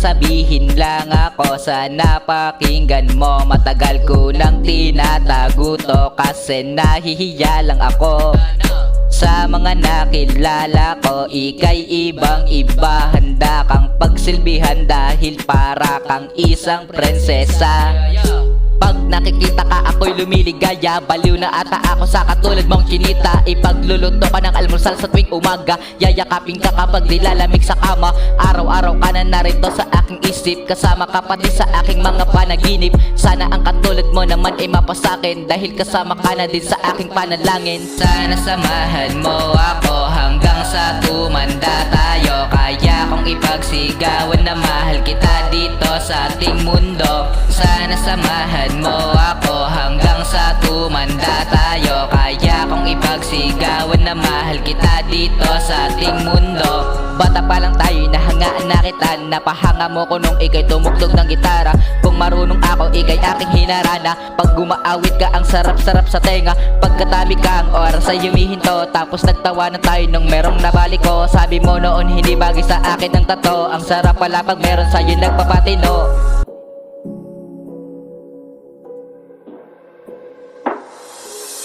sasabihin lang ako, sana pakinggan mo. Matagal ko nang tinatago to kasi nahihiya lang ako sa mga nakilala ko. Ika'y ibang iba, handa kang pagsilbihan dahil para kang isang prinsesa. Pag nakikita ka ako'y lumiligaya, baliw na ata ako sa katulad mong chinita. Ipagluluto ka ng almusal sa tuwing umaga, yayakapin ka kapag nilalamig sa kama. Araw-araw ka na narito sa aking isip, kasama ka pati sa aking mga panaginip. Sana ang katulad mo naman ay mapasakin, dahil kasama ka na din sa aking panalangin. Sana samahan mo ako hanggang sa tumanda tayo, kaya kong ipagsigawan na mahal kita dito sa ating mundo. Sana samahan mo ako hanggang sa tumanda tayo, kaya kong ipagsigawan na mahal kita dito sa ating mundo. Bata pa lang tayo, nahangaan na kita, napahanga mo ko nung ikay tumugtog ng gitara. Kung marunong ako, ikay aking hinarana. Pag gumaawit ka, ang sarap-sarap sa tenga. Pagkatabi ka, ang oras ay humihinto, tapos nagtawanan tayo nung merong nabalik ko. Sabi mo noon, hindi bagay sa akin ang tato. Ang sarap pala pag meron sa'yo nagpapatino.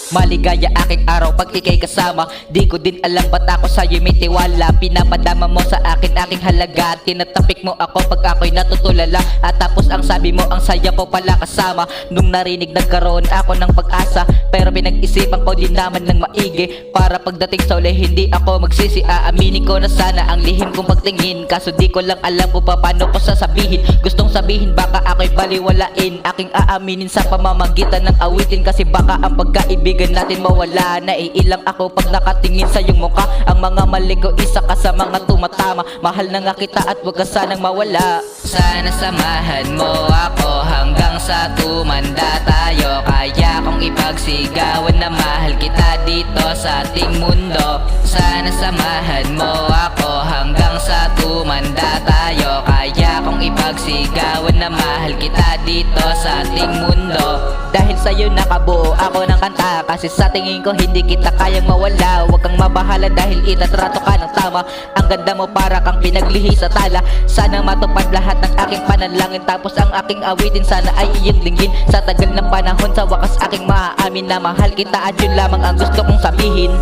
Maligaya aking araw pag ikay kasama, di ko din alam ba't ako sa'yo may tiwala. Pinapadama mo sa akin aking halaga, tinatapik mo ako pag ako'y natutulala. At tapos ang sabi mo, ang saya ko pala kasama. Nung narinig nagkaroon ako ng pag-asa, pero pinag-isipan ko din naman ng maigi. Para pagdating sa uli hindi ako magsisi, aaminin ko na sana ang lihim kong pagtingin. Kaso di ko lang alam kung paano ko sasabihin. Gustong sabihin baka ako'y baliwalain, aking aaminin sa pamamagitan ng awitin. Kasi baka ang pagkaibigan natin mawala. Naiilang ako pag nakatingin sa iyong mukha. Ang mga mali ko, isa ka sa mga tumatama. Mahal na nga kita at wag ka sanang mawala. Sana samahan mo ako hanggang sa tumanda tayo, kaya kong ipagsigawan na mahal kita dito sa ating mundo. Sana samahan mo ako hanggang sa tumanda tayo, kaya kong ipagsigawan na mahal kita dito sa ating mundo. Dahil sa'yo nakabuo ako ng kanta, kasi sa tingin ko hindi kita kayang mawala. Huwag kang mabahala dahil itatrato ka ng tama. Ang ganda mo para kang pinaglihi sa tala. Sana matupad lahat ng aking panalangin, tapos ang aking awitin sana ay iyong linggin. Sa tagal ng panahon sa wakas aking maaamin na mahal kita, at yun lamang ang gusto kong sabihin.